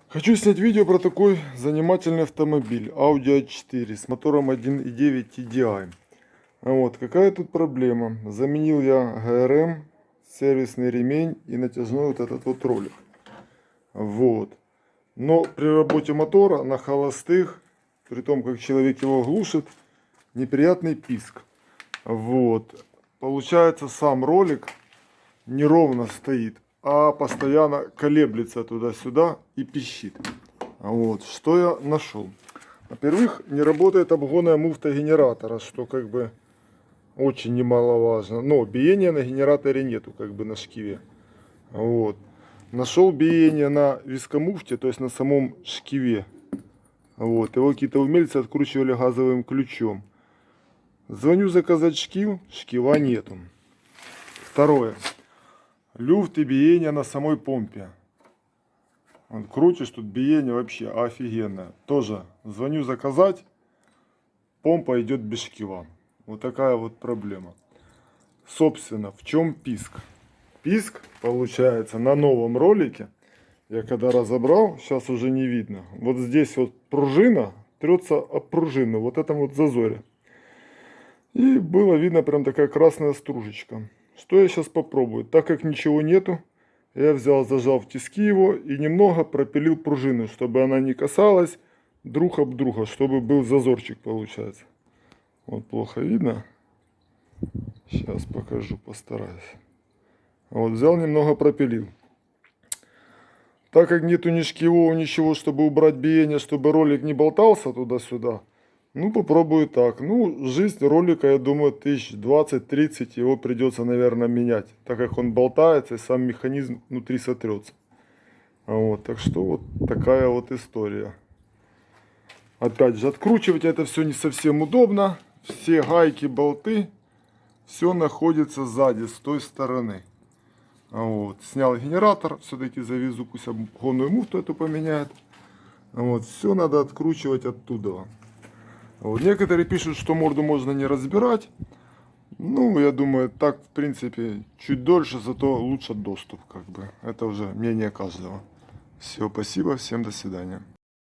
Хочу снять видео про такой занимательный автомобиль Audi A4 с мотором 1.9 TDI. Вот, какая тут проблема. Заменил я ГРМ, сервисный ремень и натяжной вот этот вот ролик. Вот. Но при работе мотора на холостых, при том как человек его глушит, неприятный писк. Вот. Получается, сам ролик неровно стоит, а постоянно колеблется туда-сюда и пищит. Вот, что я нашел. Во-первых, не работает обгонная муфта генератора, что как бы очень немаловажно. Но биения на генераторе нету, как бы на шкиве. Вот. Нашел биение на вискомуфте, то есть на самом шкиве. Вот. Его какие-то умельцы откручивали газовым ключом. Звоню заказать шкив, шкива нету. Второе. Люфт и биение на самой помпе. Вот, крутишь, тут биение вообще офигенное. Тоже звоню заказать, помпа идет без шкива. Вот такая вот проблема. Собственно, в чем писк? Писк получается на новом ролике. Я когда разобрал, сейчас уже не видно. Вот здесь вот пружина трется об пружину, вот этом вот зазоре. И было видно прям такая красная стружечка. Что я сейчас попробую? Так как ничего нету, я взял, зажал в тиски его и немного пропилил пружину, чтобы она не касалась друг об друга, чтобы был зазорчик, получается. Вот плохо видно. Сейчас покажу, постараюсь. Вот взял, немного пропилил. Так как нету ни шкивов, ничего, чтобы убрать биение, чтобы ролик не болтался туда-сюда, ну попробую так. Ну, жизнь ролика, я думаю, 1020-30 его придется, наверное, менять, так как он болтается и сам механизм внутри сотрется. Вот, так что вот такая вот история. Опять же, откручивать это все не совсем удобно. Все гайки, болты, все находится сзади, с той стороны. Вот. Снял генератор, все-таки завезу, пусть обгонную муфту эту поменяет. Вот. Все надо откручивать оттуда. Вот. Некоторые пишут, что морду можно не разбирать. Ну, я думаю, так, в принципе, чуть дольше, зато лучше доступ, как бы. Это уже мнение каждого. Все, спасибо, всем до свидания.